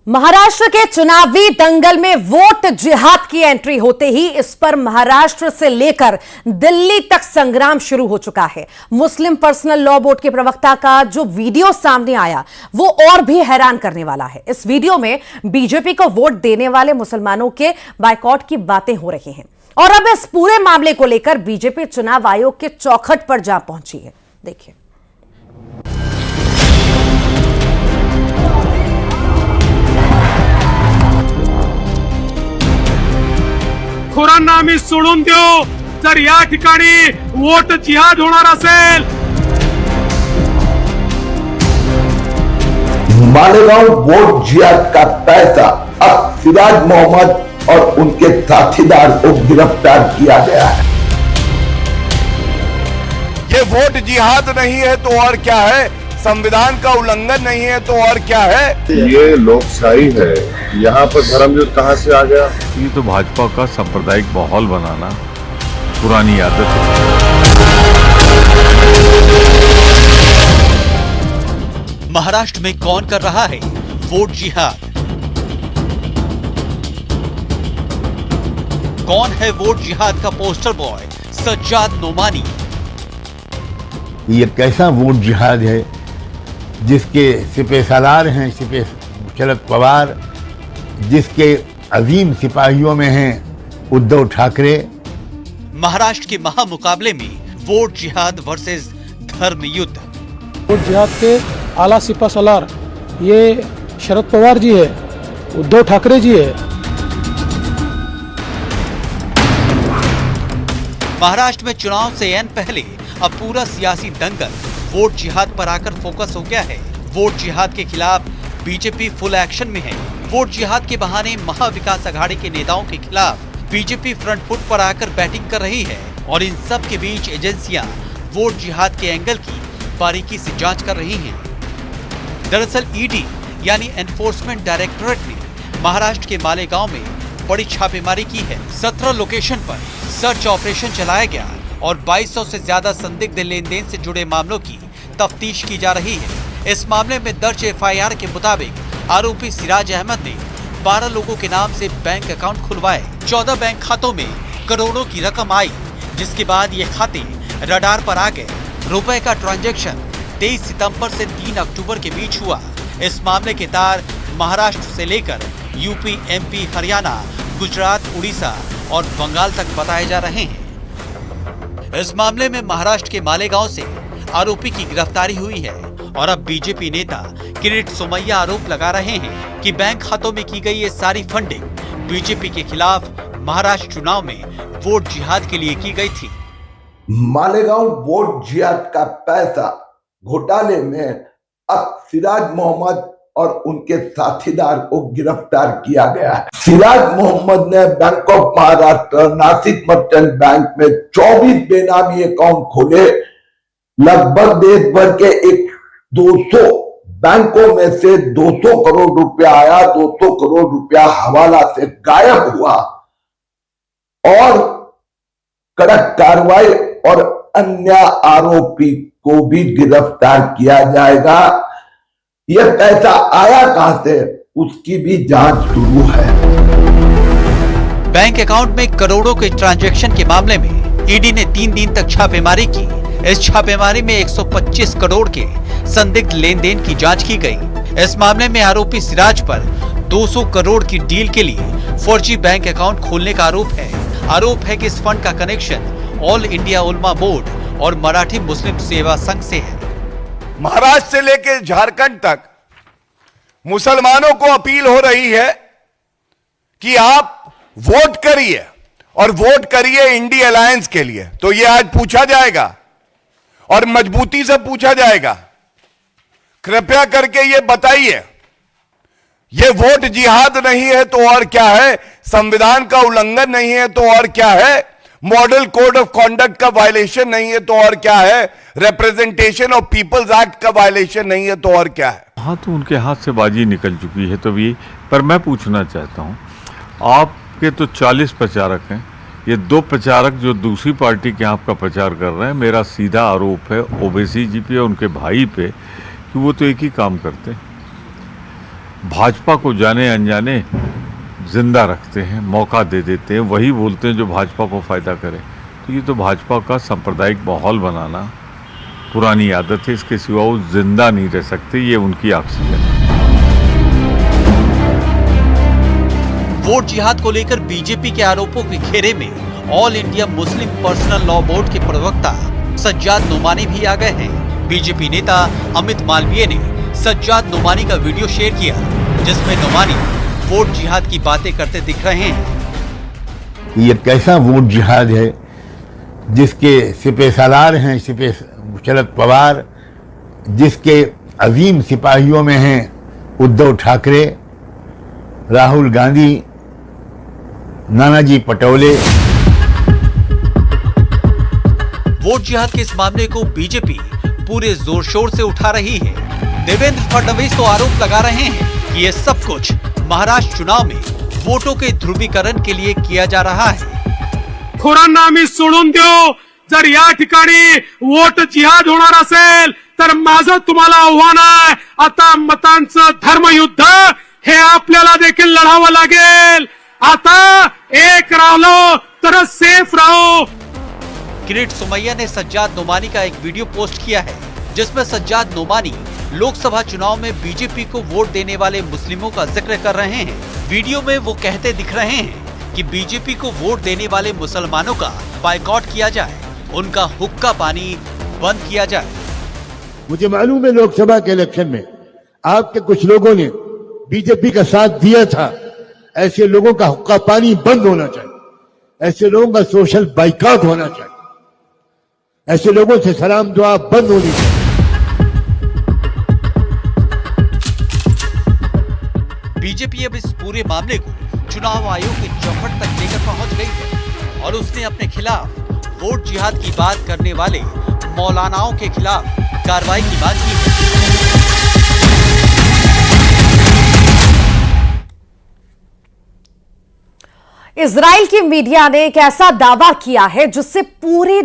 महाराष्ट्र के चुनावी दंगल में वोट जिहाद की एंट्री होते ही इस पर महाराष्ट्र से लेकर दिल्ली तक संग्राम शुरू हो चुका है। मुस्लिम पर्सनल लॉ बोर्ड के प्रवक्ता का जो वीडियो सामने आया वो और भी हैरान करने वाला है। इस वीडियो में बीजेपी को वोट देने वाले मुसलमानों के बायकॉट की बातें हो रही हैं और अब इस पूरे मामले को लेकर बीजेपी चुनाव आयोग के चौखट पर जा पहुंची है। देखिए। खुरांना आम्ही सोडून देऊ जर या ठिकाणी वोट जिहाद होणार असेल। मालेगांव वोट जिहाद का पैसा अब सिराज मोहम्मद और उनके साथीदार को गिरफ्तार किया गया है। ये वोट जिहाद नहीं है तो और क्या है, संविधान का उल्लंघन नहीं है तो और क्या है। ये लोकशाही है, यहाँ पर धर्म युद्ध कहाँ से आ गया। ये तो भाजपा का सांप्रदायिक माहौल बनाना पुरानी आदत है। महाराष्ट्र में कौन कर रहा है वोट जिहाद? कौन है वोट जिहाद का पोस्टर बॉय सज्जाद नोमानी? ये कैसा वोट जिहाद है जिसके सिपह सालार हैं सिपह शरद पवार, जिसके अजीम सिपाहियों में हैं उद्धव ठाकरे। महाराष्ट्र के महामुकाबले में वोट जिहाद वर्सेस धर्म युद्ध। वोट जिहाद के आला सिपह सालार ये शरद पवार जी है, उद्धव ठाकरे जी है। महाराष्ट्र में चुनाव से ऐन पहले अब पूरा सियासी दंगल वोट जिहाद पर आकर फोकस हो गया है। वोट जिहाद के खिलाफ बीजेपी फुल एक्शन में है। वोट जिहाद के बहाने महाविकास अघाड़ी के नेताओं के खिलाफ बीजेपी फ्रंट फुट पर आकर बैटिंग कर रही है और इन सब के बीच एजेंसियां वोट जिहाद के एंगल की बारीकी से जांच कर रही हैं। दरअसल ईडी यानी एनफोर्समेंट डायरेक्टोरेट ने महाराष्ट्र के मालेगांव में बड़ी छापेमारी की है। 17 लोकेशन पर सर्च ऑपरेशन चलाया गया और 2200 से ज्यादा संदिग्ध लेन देन से जुड़े मामलों की तफ्तीश की जा रही है। इस मामले में दर्ज एफआईआर के मुताबिक आरोपी सिराज अहमद ने 12 लोगों के नाम से बैंक अकाउंट खुलवाए। 14 बैंक खातों में करोड़ों की रकम आई, जिसके बाद ये खाते रडार पर आ गए। रुपए का ट्रांजैक्शन 23 सितंबर से 3 अक्टूबर के बीच हुआ। इस मामले के तार महाराष्ट्र से लेकर यूपी, एमपी, हरियाणा, गुजरात, उड़ीसा और बंगाल तक बताए जा रहे हैं। इस मामले में महाराष्ट्र के मालेगांव से आरोपी की गिरफ्तारी हुई है और अब बीजेपी नेता किरीट सोमैया आरोप लगा रहे हैं कि बैंक खातों में की गई ये सारी फंडिंग बीजेपी के खिलाफ महाराष्ट्र चुनाव में वोट जिहाद के लिए की गई थी। मालेगांव वोट जिहाद का पैसा घोटाले में अब सिराज मोहम्मद और उनके साथीदार को गिरफ्तार किया गया है। सिराज मोहम्मद ने bank of Maharashtra, Nashik merchant bank में 24 बेनामी अकाउंट खोले। लगभग देश भर के 200 बैंकों में से 200 करोड़ रुपया आया, 200 करोड़ रुपया हवाला से गायब हुआ और कड़क कार्रवाई और अन्य आरोपी को भी गिरफ्तार किया जाएगा। यह पैसा आया कहां से, उसकी भी जांच शुरू है। बैंक अकाउंट में करोड़ों के ट्रांजैक्शन के मामले में ईडी ने 3 दिन तक छापेमारी की। इस छापेमारी में 125 करोड़ के संदिग्ध लेन देन की जांच की गई। इस मामले में आरोपी सिराज पर 200 करोड़ की डील के लिए फर्जी बैंक अकाउंट खोलने का आरोप है कि इस फंड का कनेक्शन ऑल इंडिया उलमा बोर्ड और मराठी मुस्लिम सेवा संघ से है। महाराष्ट्र से लेकर झारखंड तक मुसलमानों को अपील हो रही है कि आप वोट करिए और वोट करिए इंडी अलायंस के लिए। तो यह आज पूछा जाएगा और मजबूती से पूछा जाएगा। कृपया करके ये बताइए, ये वोट जिहाद नहीं है तो और क्या है, संविधान का उल्लंघन नहीं है तो और क्या है, मॉडल कोड ऑफ कॉन्डक्ट का वायलेशन नहीं है तो और क्या है, रिप्रेजेंटेशन ऑफ पीपल्स एक्ट का वायलेशन नहीं है तो और क्या है। हाँ, तो उनके हाथ से बाजी निकल चुकी है। तो ये पर मैं पूछना चाहता हूँ, आपके तो 40 प्रचारक हैं, ये 2 प्रचारक जो दूसरी पार्टी के आपका प्रचार कर रहे हैं, मेरा सीधा आरोप है ओवैसी जी पे और उनके भाई पे कि वो तो एक ही काम करते हैं। भाजपा को जाने अनजाने जिंदा रखते हैं, मौका दे देते हैं, वही बोलते हैं जो भाजपा को फ़ायदा करे। तो ये तो भाजपा का सांप्रदायिक माहौल बनाना पुरानी आदत है, इसके सिवा वो जिंदा नहीं रह सकते, ये उनकी ऑक्सीजन है। वोट जिहाद को लेकर बीजेपी के आरोपों के घेरे में all India Muslim personal law board के प्रवक्ता सज्जाद नोमानी भी आ गए हैं। बीजेपी नेता अमित मालवीय ने सज्जाद नोमानी का वीडियो शेयर किया, जिसमें नोमानी वोट जिहाद की बातें करते दिख रहे हैं। ये कैसा वोट जिहाद है जिसके सिपह सालार हैं सिपह शरद पवार, जिसके अजीम सिपाहियों में हैं उद्धव ठाकरे, राहुल गांधी, नानाजी पटोले। वोट जिहाद के इस मामले को बीजेपी पूरे जोर शोर से उठा रही है। देवेंद्र फडणवीस तो आरोप लगा रहे हैं कि ये सब कुछ महाराष्ट्र चुनाव में वोटों के ध्रुवीकरण के लिए किया जा रहा है। खुरांना आम्ही सोडून देऊ, जर या ठिकाणी वोट जिहाद होणार असेल तर माझं तुम्हाला आव्हान आहे, आता मतांचं धर्मयुद्ध हे आपल्याला देखील लढावं लागेल। आता एक राहिलो तर सेफ राहो। किरीट सोमैया ने सज्जाद नोमानी का एक वीडियो पोस्ट किया है, जिसमें सज्जाद नोमानी लोकसभा चुनाव में बीजेपी को वोट देने वाले मुस्लिमों का जिक्र कर रहे हैं। वीडियो में वो कहते दिख रहे हैं कि बीजेपी को वोट देने वाले मुसलमानों का बायकॉट किया जाए, उनका हुक्का पानी बंद किया जाए। मुझे मालूम है लोकसभा के इलेक्शन में आपके कुछ लोगों ने बीजेपी का साथ दिया था। ऐसे लोगों का हुक्का पानी बंद होना चाहिए, ऐसे लोगों का सोशल बाइकआउट होना चाहिए, ऐसे लोगों से सलाम दुआ बंद होनी चाहिए। बीजेपी अब इस पूरे मामले को चुनाव आयोग के चौखट तक लेकर पहुंच गई है और उसने अपने खिलाफ वोट जिहाद की बात करने वाले मौलानाओं के खिलाफ कार्रवाई की मांग की है। इजराइल की मीडिया ने एक ऐसा दावा किया है जिससे पूरे